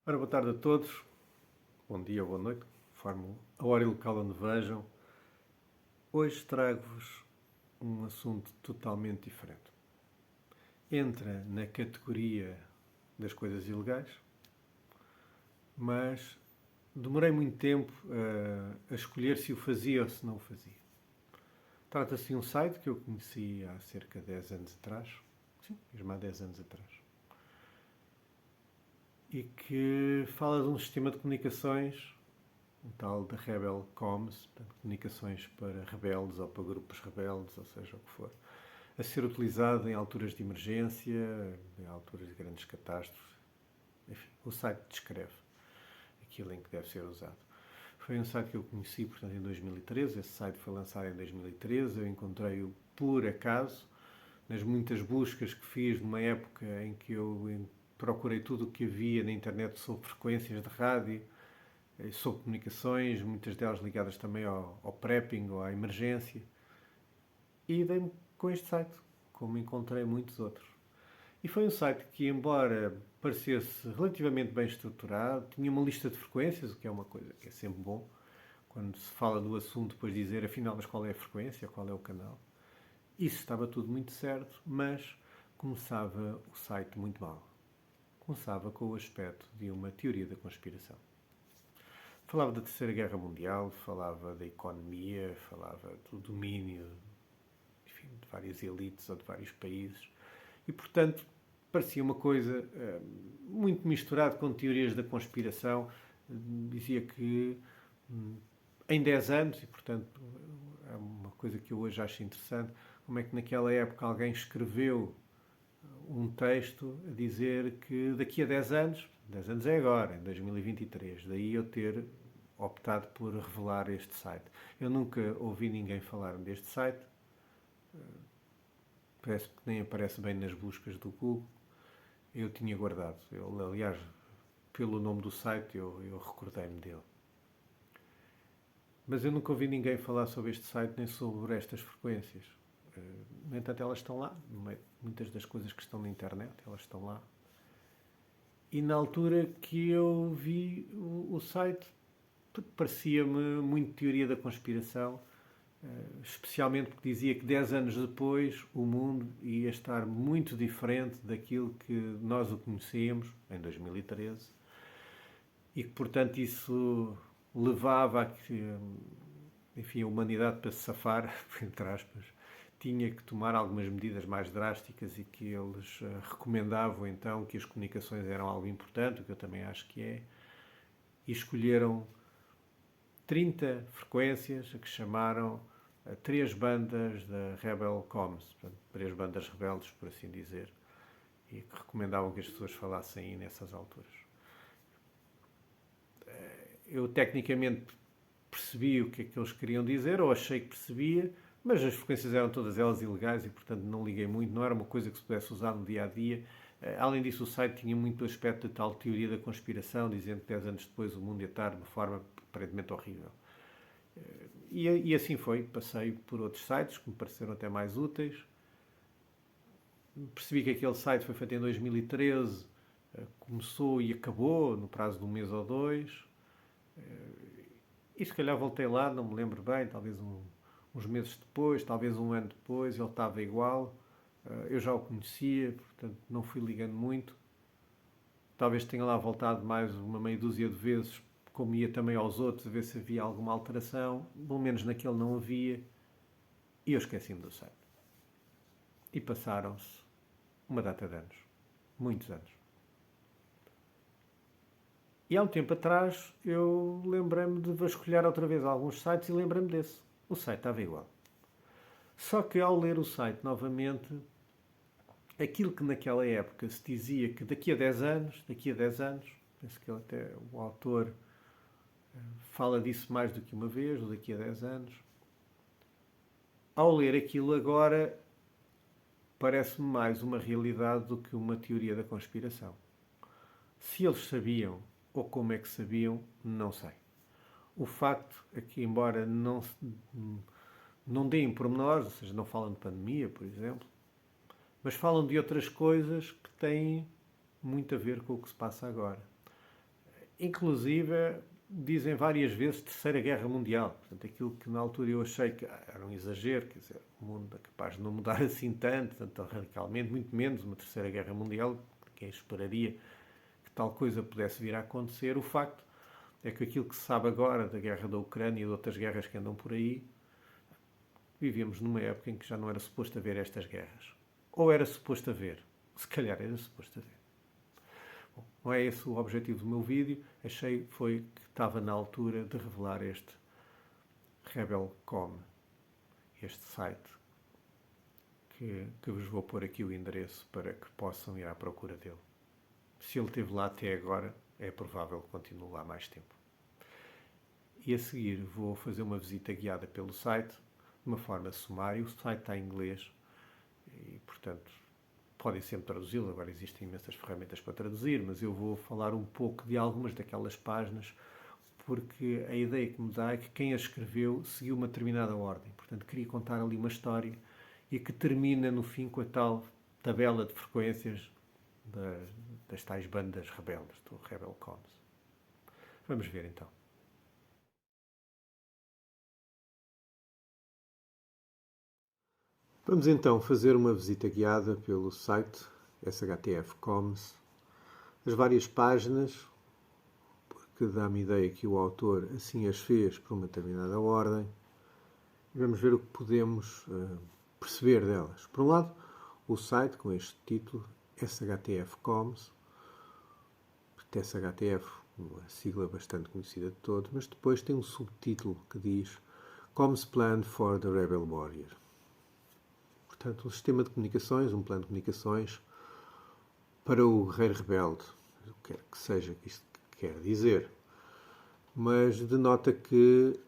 Ora, boa tarde a todos, bom dia ou boa noite, conforme a hora e o local onde vejam. Hoje trago-vos um assunto totalmente diferente. Entra na categoria das coisas ilegais, mas demorei muito tempo a escolher se o fazia ou se não o fazia. Trata-se de um site que eu conheci há cerca de 10 anos atrás, sim, mesmo há 10 anos atrás, e que fala de um sistema de comunicações, um tal de Rebel Comms, portanto, comunicações para rebeldes ou para grupos rebeldes, ou seja, o que for, a ser utilizado em alturas de emergência, em alturas de grandes catástrofes. Enfim, o site descreve aquilo em que deve ser usado. Foi um site que eu conheci, portanto, em 2013. Esse site foi lançado em 2013. Eu encontrei-o por acaso, nas muitas buscas que fiz numa época em que eu procurei tudo o que havia na internet sobre frequências de rádio, sobre comunicações, muitas delas ligadas também ao prepping ou à emergência. E dei-me com este site, como encontrei muitos outros. E foi um site que, embora parecesse relativamente bem estruturado, tinha uma lista de frequências, o que é uma coisa que é sempre bom, quando se fala do assunto, depois dizer afinal, mas qual é a frequência, qual é o canal. Isso estava tudo muito certo, mas começava o site muito mal. Começava com o aspecto de uma teoria da conspiração. Falava da Terceira Guerra Mundial, falava da economia, falava do domínio, enfim, de várias elites ou de vários países. E, portanto, parecia uma coisa muito misturada com teorias da conspiração. Dizia que em 10 anos, e portanto é uma coisa que eu hoje acho interessante, como é que naquela época alguém escreveu um texto a dizer que daqui a 10 anos é agora, em 2023, daí eu ter optado por revelar este site. Eu nunca ouvi ninguém falar deste site, parece que nem aparece bem nas buscas do Google. Eu tinha guardado, aliás, pelo nome do site eu recordei-me dele. Mas eu nunca ouvi ninguém falar sobre este site nem sobre estas frequências. No entanto, elas estão lá. Muitas das coisas que estão na internet, elas estão lá. E na altura que eu vi o site, parecia-me muito teoria da conspiração, especialmente porque dizia que 10 anos depois o mundo ia estar muito diferente daquilo que nós o conhecíamos, em 2013, e que, portanto, isso levava a que, enfim, a humanidade, para se safar, entre aspas, tinha que tomar algumas medidas mais drásticas e que eles recomendavam então que as comunicações eram algo importante, o que eu também acho que é, e escolheram 30 frequências a que chamaram três bandas da Rebel Comms, portanto, três bandas rebeldes, por assim dizer, e que recomendavam que as pessoas falassem aí nessas alturas. Eu tecnicamente percebi o que é que eles queriam dizer, ou achei que percebia, mas as frequências eram todas elas ilegais e, portanto, não liguei muito, não era uma coisa que se pudesse usar no dia a dia. Além disso, o site tinha muito o aspecto de tal teoria da conspiração, dizendo que 10 anos depois o mundo ia estar de uma forma aparentemente horrível. E assim foi, passei por outros sites que me pareceram até mais úteis. Percebi que aquele site foi feito em 2013, começou e acabou no prazo de um mês ou dois. E se calhar voltei lá, não me lembro bem, talvez uns meses depois, talvez um ano depois, ele estava igual. Eu já o conhecia, portanto não fui ligando muito. Talvez tenha lá voltado mais uma meia dúzia de vezes, como ia também aos outros, a ver se havia alguma alteração. Pelo menos naquele não havia. E eu esqueci-me do site. E passaram-se uma data de anos. Muitos anos. E há um tempo atrás eu lembrei-me de vasculhar outra vez alguns sites e lembrei-me desse. O site estava igual. Só que ao ler o site novamente, aquilo que naquela época se dizia que daqui a 10 anos, penso que até o autor fala disso mais do que uma vez, ou daqui a 10 anos, ao ler aquilo agora, parece-me mais uma realidade do que uma teoria da conspiração. Se eles sabiam, ou como é que sabiam, não sei. O facto é que, embora não deem pormenores, ou seja, não falam de pandemia, por exemplo, mas falam de outras coisas que têm muito a ver com o que se passa agora. inclusive, dizem várias vezes Terceira Guerra Mundial. Portanto, aquilo que na altura eu achei que era um exagero, quer dizer, o mundo é capaz de não mudar assim tanto tão radicalmente, muito menos uma Terceira Guerra Mundial, quem esperaria que tal coisa pudesse vir a acontecer. O facto é que aquilo que se sabe agora da guerra da Ucrânia e de outras guerras que andam por aí, vivíamos numa época em que já não era suposto haver estas guerras. Ou era suposto haver. Se calhar era suposto haver. Bom, não é esse o objetivo do meu vídeo. Achei foi que estava na altura de revelar este Rebel.com, este site, que vos vou pôr aqui o endereço para que possam ir à procura dele. Se ele esteve lá até agora, é provável que continue lá mais tempo. E a seguir vou fazer uma visita guiada pelo site, de uma forma sumária. O site está em inglês e, portanto, podem sempre traduzi-lo. Agora existem imensas ferramentas para traduzir, mas eu vou falar um pouco de algumas daquelas páginas, porque a ideia que me dá é que quem a escreveu seguiu uma determinada ordem. Portanto, queria contar ali uma história e que termina no fim com a tal tabela de frequências das tais bandas rebeldes, do Rebel Coms. Vamos ver então. Vamos então fazer uma visita guiada pelo site SHTF Coms, as várias páginas, porque dá-me ideia que o autor assim as fez por uma determinada ordem, e vamos ver o que podemos perceber delas. Por um lado, o site com este título, SHTF Coms, SHTF, uma sigla bastante conhecida de todos, mas depois tem um subtítulo que diz Coms Plan for the Rebel Warrior. Portanto, um sistema de comunicações, um plano de comunicações para o guerreiro rebelde, o que quer que seja que isto quer dizer, mas denota que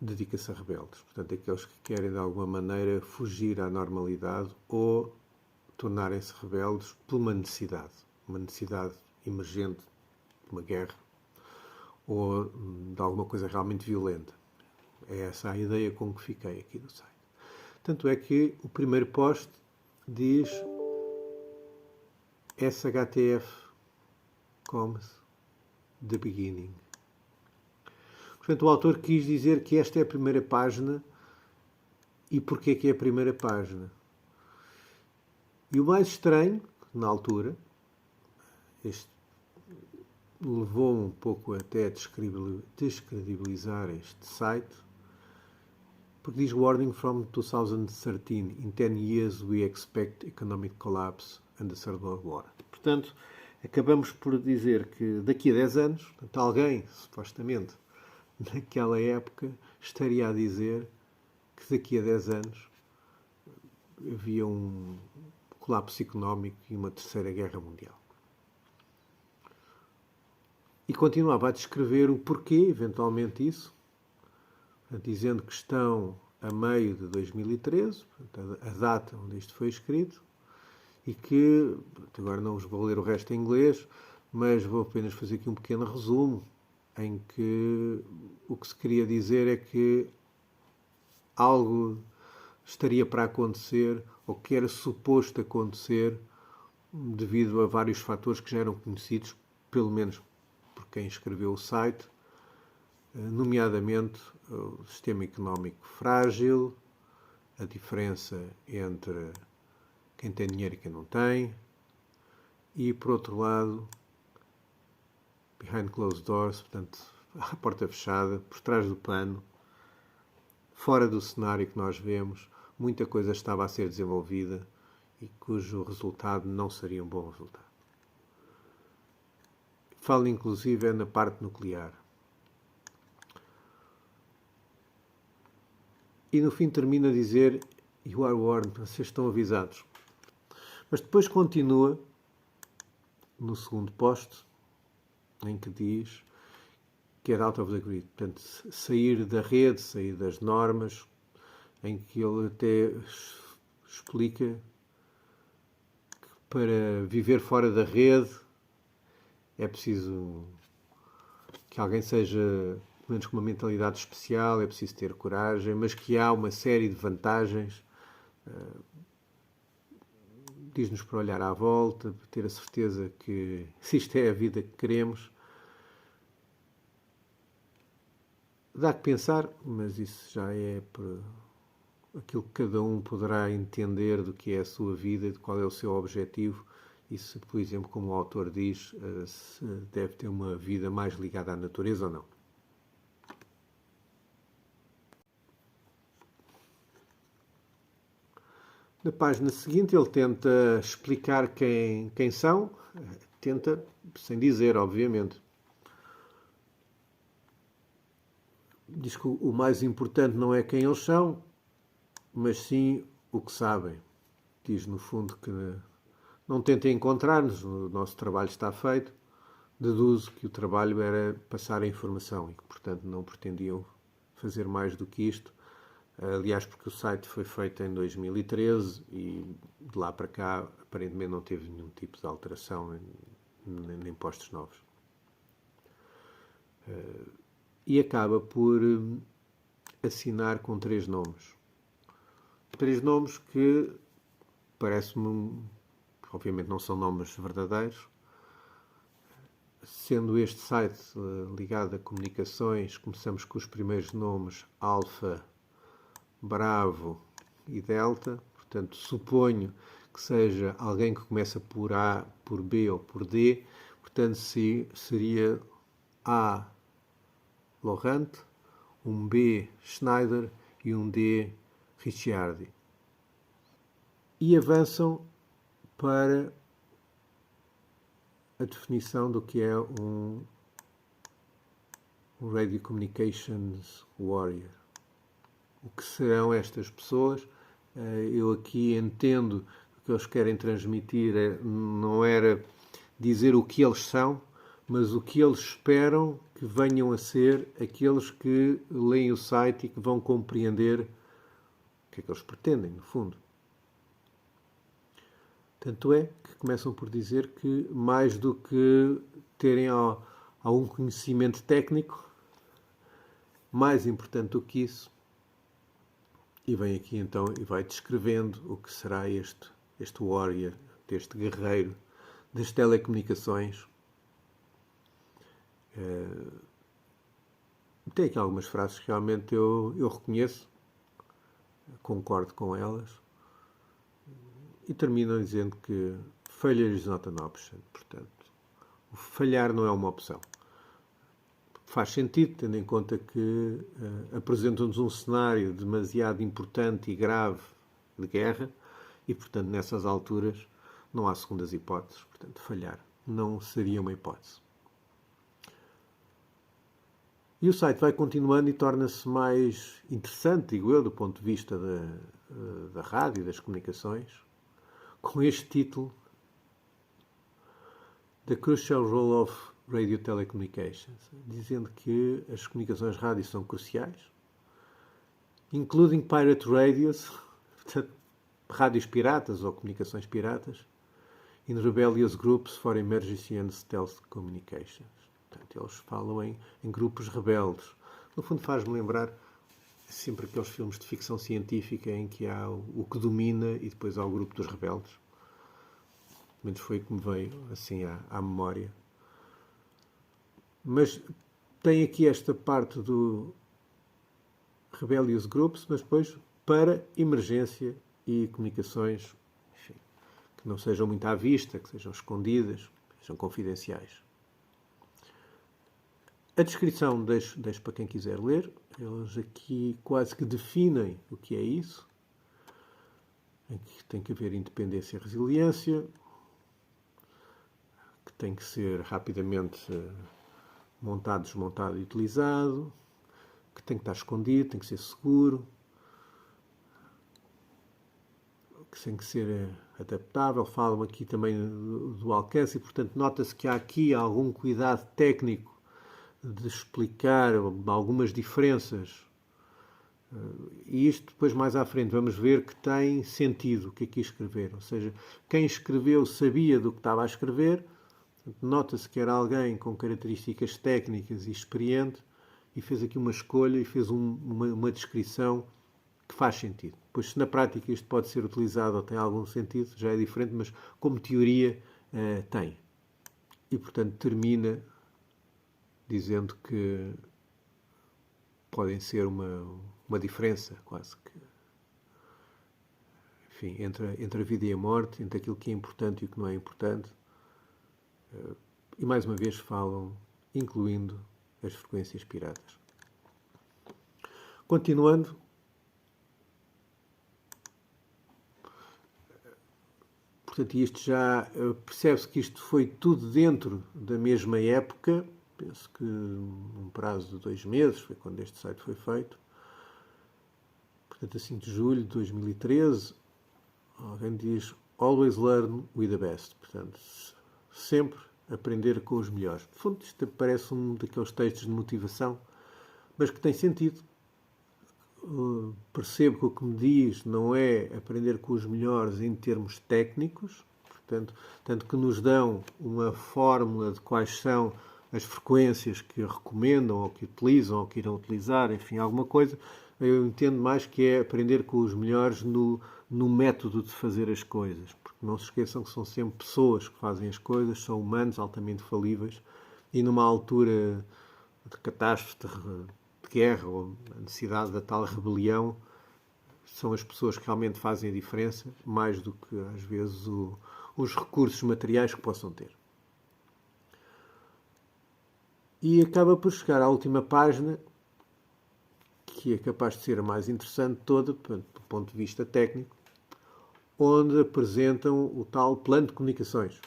dedica-se a rebeldes, portanto, aqueles que querem de alguma maneira fugir à normalidade ou tornarem-se rebeldes por uma necessidade emergente de uma guerra ou de alguma coisa realmente violenta. É essa a ideia com que fiquei aqui do site. Tanto é que o primeiro post diz SHTF Coms The Beginning. Portanto, o autor quis dizer que esta é a primeira página. E porquê que é a primeira página? E o mais estranho, na altura, este levou-me um pouco até a descredibilizar este site, porque diz Warning from 2013, in 10 years we expect economic collapse and a third world war. Portanto, acabamos por dizer que daqui a 10 anos, portanto, alguém, supostamente, naquela época, estaria a dizer que daqui a 10 anos havia um colapso económico e uma terceira guerra mundial. E continuava a descrever o porquê, eventualmente, isso, dizendo que estão a meio de 2013, portanto, a data onde isto foi escrito, e que, agora não vos vou ler o resto em inglês, mas vou apenas fazer aqui um pequeno resumo, em que o que se queria dizer é que algo estaria para acontecer, ou que era suposto acontecer, devido a vários fatores que já eram conhecidos, pelo menos por quem escreveu o site, nomeadamente o sistema económico frágil, a diferença entre quem tem dinheiro e quem não tem, e, por outro lado, behind closed doors, portanto, à porta fechada, por trás do pano, fora do cenário que nós vemos, muita coisa estava a ser desenvolvida e cujo resultado não seria um bom resultado. Falo inclusive na parte nuclear. E no fim termina a dizer You are warned, vocês estão avisados. Mas depois continua no segundo post, em que diz get out of the grid, portanto, sair da rede, sair das normas, em que ele até explica que para viver fora da rede é preciso que alguém seja, pelo menos com uma mentalidade especial, é preciso ter coragem, mas que há uma série de vantagens diz-nos para olhar à volta, para ter a certeza que se isto é a vida que queremos. Dá que pensar, mas isso já é por aquilo que cada um poderá entender do que é a sua vida, de qual é o seu objetivo e se, por exemplo, como o autor diz, se deve ter uma vida mais ligada à natureza ou não. Na página seguinte ele tenta explicar quem são, tenta sem dizer, obviamente. Diz que o mais importante não é quem eles são, mas sim o que sabem. Diz, no fundo, que não tentem encontrar-nos, o nosso trabalho está feito. Deduzo que o trabalho era passar a informação e que, portanto, não pretendiam fazer mais do que isto. Aliás, porque o site foi feito em 2013 e de lá para cá, aparentemente, não teve nenhum tipo de alteração, nem postos novos. E acaba por assinar com 3 nomes. 3 nomes que parece-me, obviamente não são nomes verdadeiros, sendo este site ligado a comunicações, começamos com os primeiros nomes Alfa, Bravo e Delta, portanto suponho que seja alguém que começa por A, por B ou por D, portanto seria A, Laurent, um B, Schneider e um D, Ricciardi. E avançam para a definição do que é um Radio Communications Warrior. O que serão estas pessoas? Eu aqui entendo que o que eles querem transmitir não era dizer o que eles são, mas o que eles esperam que venham a ser aqueles que leem o site e que vão compreender o que é que eles pretendem, no fundo. Tanto é que começam por dizer que, mais do que terem algum conhecimento técnico, mais importante do que isso, e vem aqui então e vai descrevendo o que será este warrior, este guerreiro das telecomunicações. Tem aqui algumas frases que realmente eu reconheço, concordo com elas, e terminam dizendo que failure is not an option, portanto, o falhar não é uma opção. Faz sentido, tendo em conta que apresentam-nos um cenário demasiado importante e grave de guerra e, portanto, nessas alturas não há segundas hipóteses. Portanto, falhar não seria uma hipótese. E o site vai continuando e torna-se mais interessante, digo eu, do ponto de vista da rádio e das comunicações, com este título: The Crucial Role of Radio Telecommunications, dizendo que as comunicações rádio são cruciais, including pirate radios, portanto, rádios piratas ou comunicações piratas, in rebellious groups for emergency and stealth communications. Portanto, eles falam em grupos rebeldes. No fundo, faz-me lembrar sempre aqueles filmes de ficção científica em que há o que domina e depois há o grupo dos rebeldes. Pelo menos foi o que me veio assim à memória. Mas tem aqui esta parte do rebellious groups, mas depois para emergência e comunicações, enfim, que não sejam muito à vista, que sejam escondidas, que sejam confidenciais. A descrição deixo para quem quiser ler. Eles aqui quase que definem o que é isso. Em que tem que haver independência e resiliência, que tem que ser rapidamente montado, desmontado e utilizado, que tem que estar escondido, tem que ser seguro, que tem que ser adaptável. Falam aqui também do alcance e, portanto, nota-se que há aqui algum cuidado técnico de explicar algumas diferenças. E isto depois mais à frente vamos ver que tem sentido o que aqui escrever. Ou seja, quem escreveu sabia do que estava a escrever. Nota-se que era alguém com características técnicas e experiente e fez aqui uma escolha e fez uma descrição que faz sentido. Depois, se na prática isto pode ser utilizado ou tem algum sentido, já é diferente, mas como teoria tem. E, portanto, termina dizendo que podem ser uma diferença, quase que, enfim, entre a vida e a morte, entre aquilo que é importante e o que não é importante. E, mais uma vez, falam, incluindo as frequências piratas. Continuando, portanto, isto já percebe-se que isto foi tudo dentro da mesma época, penso que num prazo de 2 meses, foi quando este site foi feito. Portanto, a 5 de julho de 2013, alguém diz Always learn with the best. Portanto, sempre aprender com os melhores. De fundo, isto parece um daqueles textos de motivação, mas que tem sentido. Percebo que o que me diz não é aprender com os melhores em termos técnicos, portanto, tanto que nos dão uma fórmula de quais são as frequências que recomendam, ou que utilizam, ou que irão utilizar, enfim, alguma coisa. Eu entendo mais que é aprender com os melhores no método de fazer as coisas, porque não se esqueçam que são sempre pessoas que fazem as coisas, são humanos altamente falíveis, e numa altura de catástrofe, de guerra, ou a necessidade da tal rebelião, são as pessoas que realmente fazem a diferença, mais do que, às vezes, os recursos materiais que possam ter. E acaba por chegar à última página, que é capaz de ser a mais interessante toda, do ponto de vista técnico, onde apresentam o tal plano de comunicações.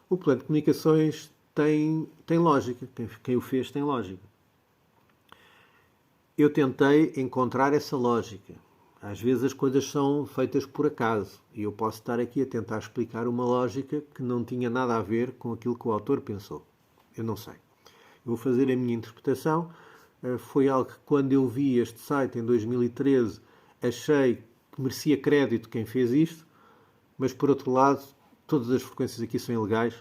O plano de comunicações tem lógica. Quem o fez tem lógica. Eu tentei encontrar essa lógica. Às vezes as coisas são feitas por acaso e eu posso estar aqui a tentar explicar uma lógica que não tinha nada a ver com aquilo que o autor pensou. Eu não sei. Eu vou fazer a minha interpretação. Foi algo que, quando eu vi este site em 2013, achei que merecia crédito quem fez isto, mas, por outro lado, todas as frequências aqui são ilegais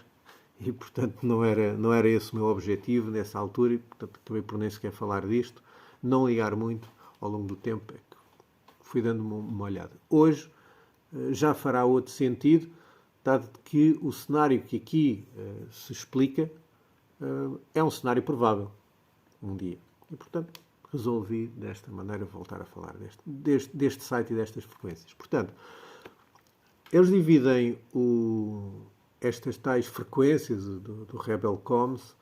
e, portanto, não era esse o meu objetivo nessa altura e, portanto, acabei por nem sequer falar disto. Não ligar muito ao longo do tempo, é que fui dando uma olhada. Hoje já fará outro sentido, dado que o cenário que aqui se explica é um cenário provável, um dia. E, portanto, resolvi, desta maneira, voltar a falar deste site e destas frequências. Portanto, eles dividem estas tais frequências do Rebel Comms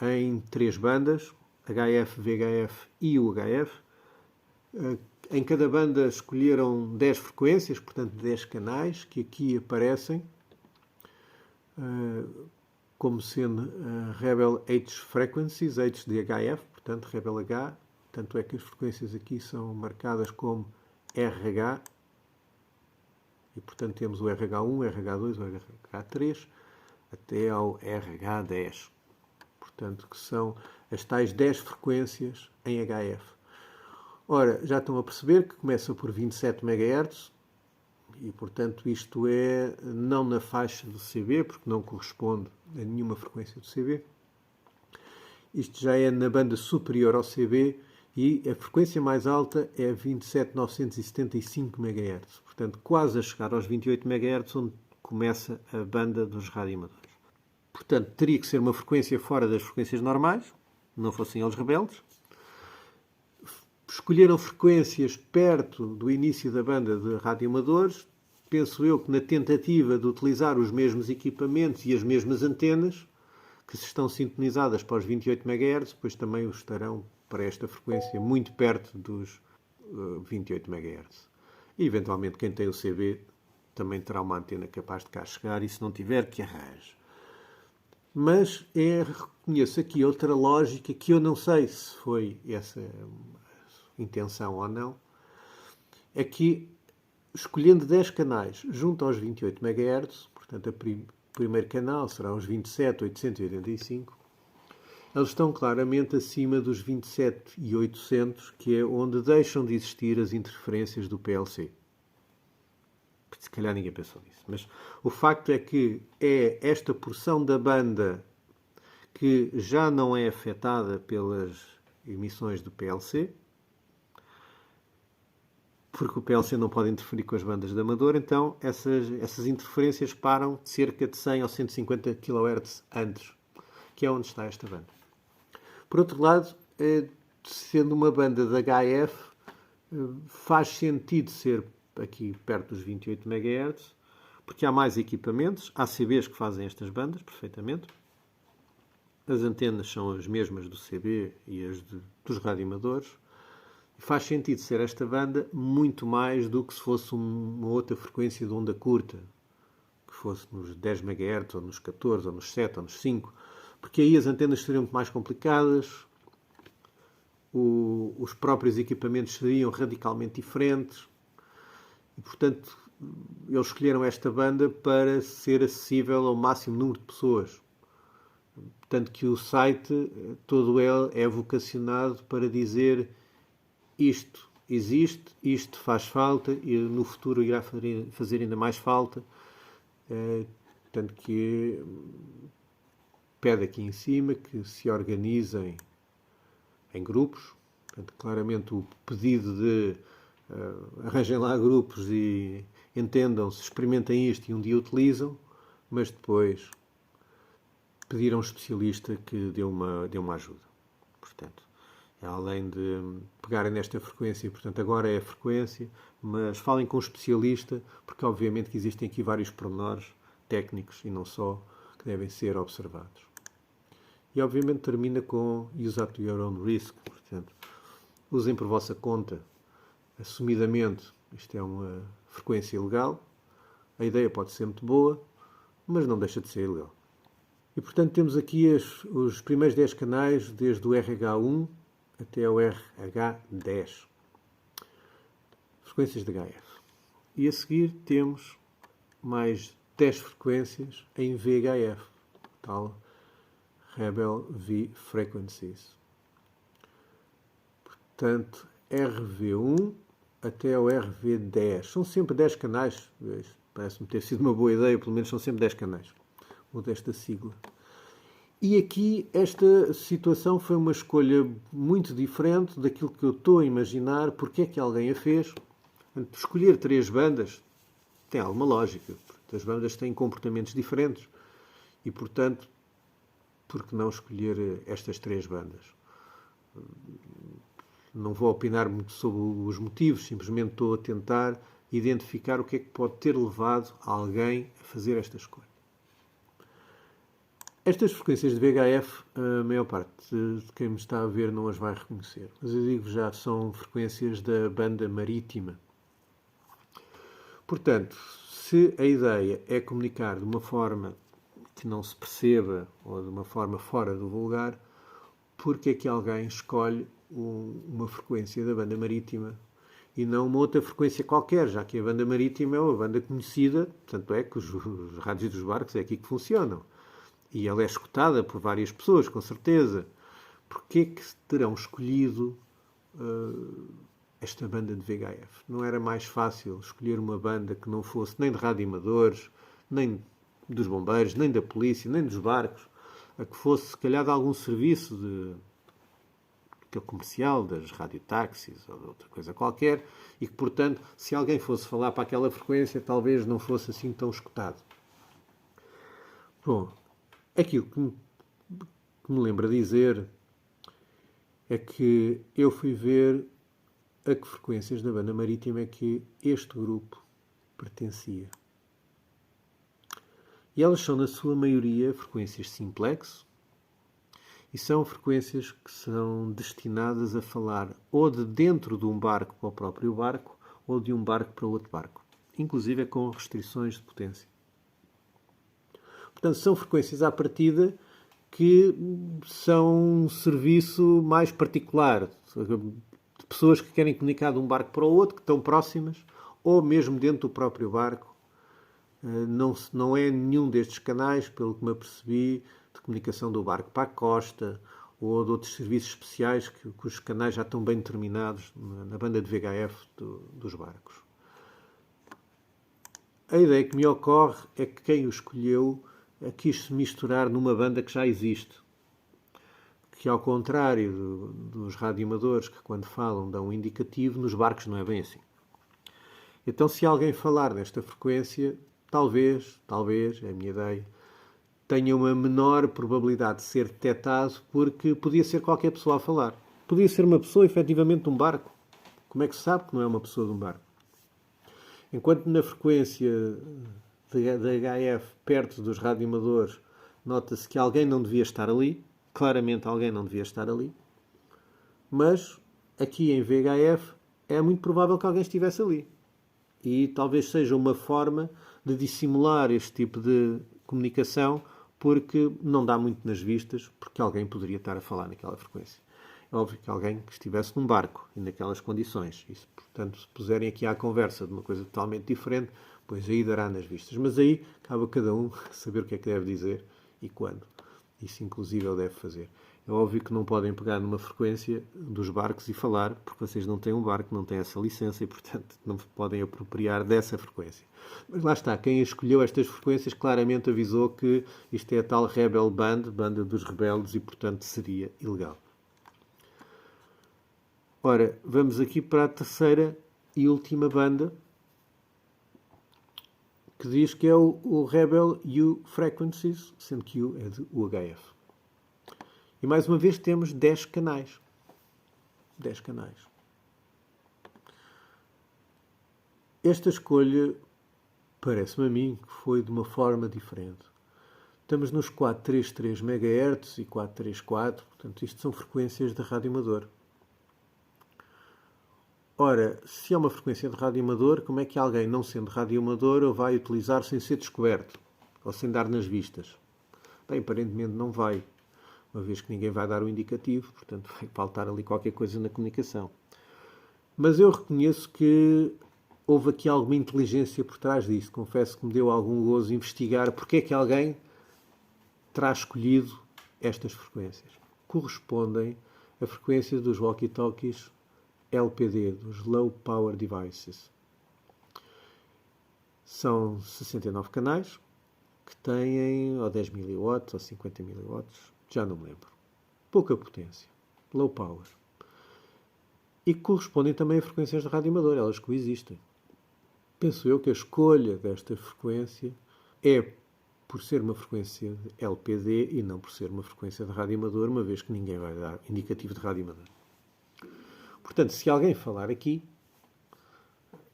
em 3 bandas, HF, VHF e UHF. Em cada banda escolheram 10 frequências, portanto 10 canais, que aqui aparecem como sendo Rebel H Frequencies, H de HF, portanto Rebel H, tanto é que as frequências aqui são marcadas como RH, e portanto temos o RH1, RH2, o RH3, até ao RH10. Portanto, que são as tais 10 frequências em HF. Ora, já estão a perceber que começa por 27 MHz e, portanto, isto é não na faixa do CB, porque não corresponde a nenhuma frequência do CB. Isto já é na banda superior ao CB e a frequência mais alta é 27.975 MHz. Portanto, quase a chegar aos 28 MHz, onde começa a banda dos radioamadores. Portanto, teria que ser uma frequência fora das frequências normais, não fossem eles rebeldes. Escolheram frequências perto do início da banda de radioamadores. Penso eu que na tentativa de utilizar os mesmos equipamentos e as mesmas antenas, que se estão sintonizadas para os 28 MHz, depois também os estarão para esta frequência muito perto dos 28 MHz. E, eventualmente, quem tem o CB também terá uma antena capaz de cá chegar e, se não tiver, que arranje. Mas reconheço aqui outra lógica que eu não sei se foi essa intenção ou não. É que, escolhendo 10 canais junto aos 28 MHz, portanto, o primeiro canal será os 27.885, eles estão claramente acima dos 27.800, que é onde deixam de existir as interferências do PLC. Se calhar ninguém pensou nisso. Mas o facto é que é esta porção da banda que já não é afetada pelas emissões do PLC. porque o PLC não pode interferir com as bandas de amador, então essas interferências param de cerca de 100 ou 150 kHz antes, que é onde está esta banda. Por outro lado, sendo uma banda de HF, faz sentido ser aqui perto dos 28 MHz, porque há mais equipamentos, há CBs que fazem estas bandas perfeitamente. As antenas são as mesmas do CB e as dos radioamadores. Faz sentido ser esta banda muito mais do que se fosse uma outra frequência de onda curta, que fosse nos 10 MHz, ou nos 14, ou nos 7, ou nos 5, porque aí as antenas seriam muito mais complicadas, os próprios equipamentos seriam radicalmente diferentes, e portanto eles escolheram esta banda para ser acessível ao máximo número de pessoas. Tanto que o site, todo ele é vocacionado para dizer isto existe, isto faz falta e no futuro irá fazer ainda mais falta. Tanto que pede aqui em cima que se organizem em grupos. Portanto, claramente o pedido de arranjem lá grupos e entendam-se, experimentem isto e um dia utilizam, mas depois pedir a um especialista que dê uma ajuda. Portanto, além de pegarem nesta frequência, portanto agora é a frequência, mas falem com um especialista, porque obviamente que existem aqui vários pormenores técnicos e não só, que devem ser observados. E obviamente termina com use at your own risk, portanto, usem por vossa conta, assumidamente, isto é uma frequência legal, a ideia pode ser muito boa, mas não deixa de ser ilegal. E portanto temos aqui os primeiros 10 canais, desde o RH1 até o RH10. Frequências de HF. E a seguir temos mais 10 frequências em VHF, tal Rebel V Frequencies. Portanto, RV1 até o RV10. São sempre 10 canais. Parece-me ter sido uma boa ideia, pelo menos são sempre 10 canais. Ou desta sigla. E aqui esta situação foi uma escolha muito diferente daquilo que eu estou a imaginar, porque é que alguém a fez. Escolher 3 bandas tem alguma lógica. As bandas têm comportamentos diferentes e, portanto, por que não escolher estas 3 bandas? Não vou opinar muito sobre os motivos, simplesmente estou a tentar identificar o que é que pode ter levado alguém a fazer esta escolha. Estas frequências de VHF, a maior parte de quem me está a ver não as vai reconhecer. Mas eu digo já, são frequências da banda marítima. Portanto, se a ideia é comunicar de uma forma que não se perceba ou de uma forma fora do vulgar, porque é que alguém escolhe uma frequência da banda marítima e não uma outra frequência qualquer, já que a banda marítima é uma banda conhecida, tanto é que os rádios dos barcos é aqui que funcionam. E ela é escutada por várias pessoas, com certeza. Porquê é que terão escolhido esta banda de VHF? Não era mais fácil escolher uma banda que não fosse nem de radioamadores, nem dos bombeiros, nem da polícia, nem dos barcos, a que fosse, se calhar, de algum serviço comercial, das radiotáxis ou de outra coisa qualquer, e que, portanto, se alguém fosse falar para aquela frequência, talvez não fosse assim tão escutado. Bom, aquilo que me lembra dizer é que eu fui ver a que frequências da banda marítima é que este grupo pertencia. E elas são, na sua maioria, frequências simplex e são frequências que são destinadas a falar ou de dentro de um barco para o próprio barco ou de um barco para outro barco, inclusive com restrições de potência. Portanto, são frequências à partida que são um serviço mais particular, de pessoas que querem comunicar de um barco para o outro, que estão próximas, ou mesmo dentro do próprio barco. Não é nenhum destes canais, pelo que me apercebi, de comunicação do barco para a costa, ou de outros serviços especiais, cujos canais já estão bem determinados na banda de VHF dos barcos. A ideia que me ocorre é que quem o escolheu quis se misturar numa banda que já existe. Que, ao contrário dos radioamadores, que quando falam dão um indicativo, nos barcos não é bem assim. Então, se alguém falar nesta frequência, talvez, é a minha ideia, tenha uma menor probabilidade de ser detectado porque podia ser qualquer pessoa a falar. Podia ser uma pessoa, efetivamente, de um barco. Como é que se sabe que não é uma pessoa de um barco? Enquanto na frequência da HF, perto dos radioamadores, nota-se que alguém não devia estar ali, claramente alguém não devia estar ali, mas aqui em VHF é muito provável que alguém estivesse ali. E talvez seja uma forma de dissimular este tipo de comunicação, porque não dá muito nas vistas, porque alguém poderia estar a falar naquela frequência. É óbvio que alguém que estivesse num barco e naquelas condições. E, portanto, se puserem aqui à conversa de uma coisa totalmente diferente, pois aí dará nas vistas. Mas aí cabe a cada um saber o que é que deve dizer e quando. Isso, inclusive, ele deve fazer. É óbvio que não podem pegar numa frequência dos barcos e falar, porque vocês não têm um barco, não têm essa licença e, portanto, não podem apropriar dessa frequência. Mas lá está, quem escolheu estas frequências claramente avisou que isto é a tal Rebel Band, banda dos rebeldes, e, portanto, seria ilegal. Ora, vamos aqui para a terceira e última banda, que diz que é o Rebel U Frequencies, sendo que U é de UHF. E mais uma vez temos 10 canais. 10 canais. Esta escolha parece-me a mim que foi de uma forma diferente. Estamos nos 433 MHz e 434, portanto isto são frequências de rádio amador. Ora, se é uma frequência de rádio amador, como é que alguém, não sendo rádio amador, o vai utilizar sem ser descoberto? Ou sem dar nas vistas? Bem, aparentemente não vai, uma vez que ninguém vai dar o indicativo, portanto vai faltar ali qualquer coisa na comunicação. Mas eu reconheço que houve aqui alguma inteligência por trás disso. Confesso que me deu algum gozo investigar porque é que alguém terá escolhido estas frequências. Correspondem a frequências dos walkie-talkies LPD, dos Low Power Devices. São 69 canais que têm ou 10 mW ou 50 mW, já não me lembro. Pouca potência. Low Power. E que correspondem também a frequências de rádio amador, elas coexistem. Penso eu que a escolha desta frequência é por ser uma frequência de LPD e não por ser uma frequência de rádio amador, uma vez que ninguém vai dar indicativo de rádio amador. Portanto, se alguém falar aqui,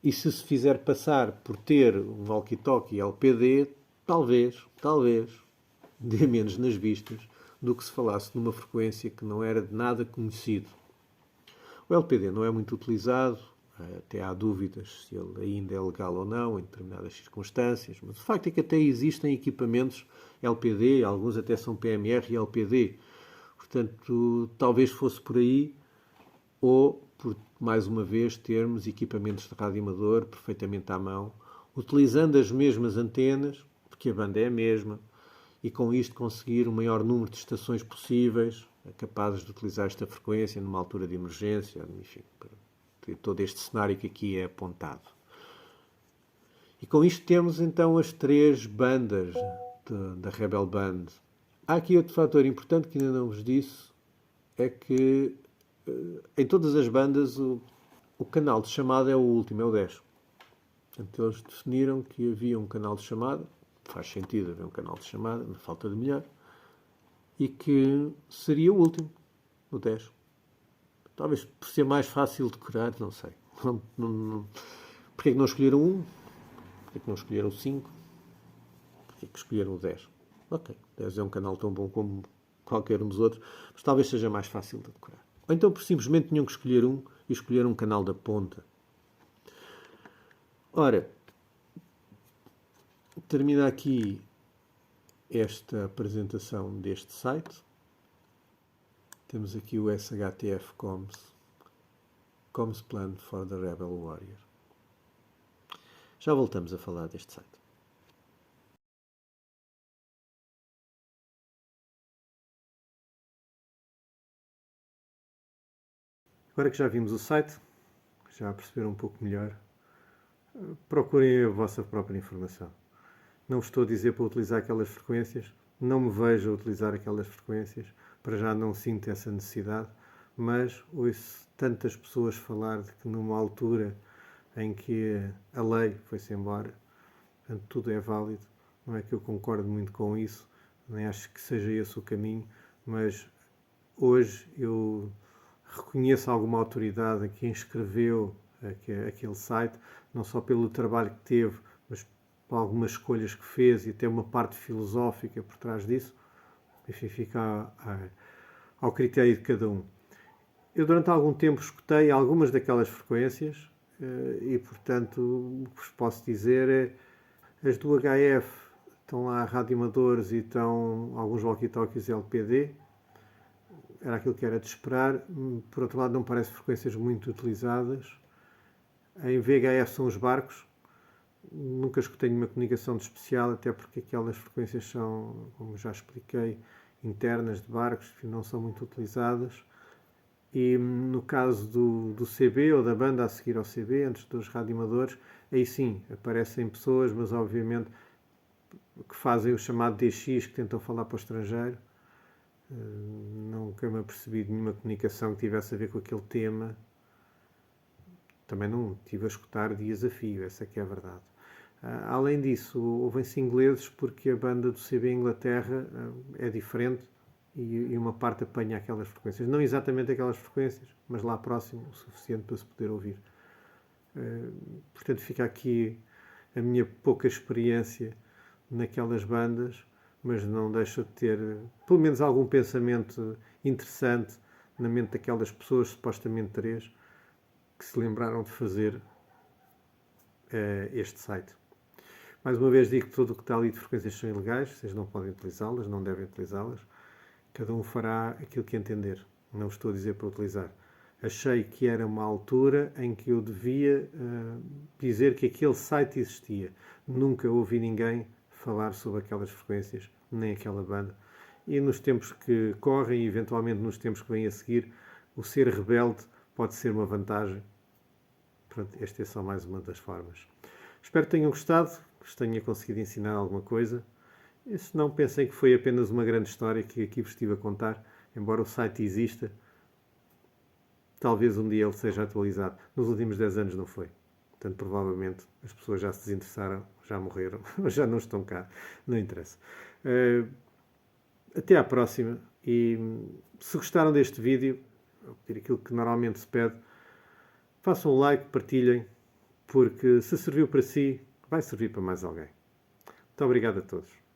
e se fizer passar por ter um walkie-talkie LPD, talvez, dê menos nas vistas do que se falasse numa frequência que não era de nada conhecido. O LPD não é muito utilizado, até há dúvidas se ele ainda é legal ou não em determinadas circunstâncias, mas o facto é que até existem equipamentos LPD, alguns até são PMR e LPD. Portanto, talvez fosse por aí, ou por, mais uma vez, termos equipamentos de rádio amador perfeitamente à mão, utilizando as mesmas antenas, porque a banda é a mesma, e com isto conseguir o maior número de estações possíveis, capazes de utilizar esta frequência numa altura de emergência, enfim, todo este cenário que aqui é apontado. E com isto temos então as 3 bandas da Rebel Band. Há aqui outro fator importante que ainda não vos disse, é que em todas as bandas o canal de chamada é o último, é o 10. Portanto, eles definiram que havia um canal de chamada, faz sentido haver um canal de chamada, na falta de melhor, e que seria o último, o 10. Talvez por ser mais fácil de decorar, não sei. Porquê que não escolheram 1? Porquê que não escolheram 5? Porquê que escolheram o 10? Ok, 10 é um canal tão bom como qualquer um dos outros, mas talvez seja mais fácil de decorar. Ou então, por simplesmente, tinham que escolher um e escolher um canal da ponta. Ora, termina aqui esta apresentação deste site. Temos aqui o SHTF Comms Plan for the Rebel Warrior. Já voltamos a falar deste site. Agora que já vimos o site, já perceberam um pouco melhor, procurem a vossa própria informação. Não vos estou a dizer para utilizar aquelas frequências, não me vejo a utilizar aquelas frequências, para já não sinto essa necessidade, mas ouço tantas pessoas falar de que numa altura em que a lei foi-se embora, portanto tudo é válido. Não é que eu concordo muito com isso, nem acho que seja esse o caminho, mas hoje eu reconheço alguma autoridade a quem escreveu aquele site, não só pelo trabalho que teve, mas por algumas escolhas que fez e até uma parte filosófica por trás disso. Enfim, fica ao critério de cada um. Eu durante algum tempo escutei algumas daquelas frequências e, portanto, o que vos posso dizer é as do HF estão lá radioamadores e estão alguns walkie-talkies LPD, era aquilo que era de esperar. Por outro lado, não parecem frequências muito utilizadas. Em VHF são os barcos. Nunca escutei nenhuma comunicação de especial, até porque aquelas frequências são, como já expliquei, internas de barcos, que não são muito utilizadas. E no caso do CB ou da banda a seguir ao CB, antes dos radioamadores, aí sim, aparecem pessoas, mas obviamente que fazem o chamado DX, que tentam falar para o estrangeiro. Nunca me apercebi de nenhuma comunicação que tivesse a ver com aquele tema. Também não estive a escutar dias a fio, essa é que é a verdade. Além disso, ouvem-se ingleses porque a banda do CB Inglaterra é diferente e uma parte apanha aquelas frequências. Não exatamente aquelas frequências, mas lá próximo o suficiente para se poder ouvir. Portanto, fica aqui a minha pouca experiência naquelas bandas, mas não deixa de ter pelo menos algum pensamento interessante na mente daquelas pessoas, supostamente 3, que se lembraram de fazer este site. Mais uma vez digo que tudo o que está ali de frequências são ilegais, vocês não podem utilizá-las, não devem utilizá-las. Cada um fará aquilo que entender. Não estou a dizer para utilizar. Achei que era uma altura em que eu devia dizer que aquele site existia. Nunca ouvi ninguém falar sobre aquelas frequências, nem aquela banda. E nos tempos que correm, e eventualmente nos tempos que vêm a seguir, o ser rebelde pode ser uma vantagem. Pronto, esta é só mais uma das formas. Espero que tenham gostado, que vos tenha conseguido ensinar alguma coisa. E se não, pensem que foi apenas uma grande história que aqui vos estive a contar, embora o site exista. Talvez um dia ele seja atualizado. Nos últimos 10 anos não foi. Portanto, provavelmente as pessoas já se desinteressaram, já morreram, ou já não estão cá. Não interessa. Até à próxima. E se gostaram deste vídeo, vou pedir aquilo que normalmente se pede, façam um like, partilhem, porque se serviu para si, vai servir para mais alguém. Muito obrigado a todos.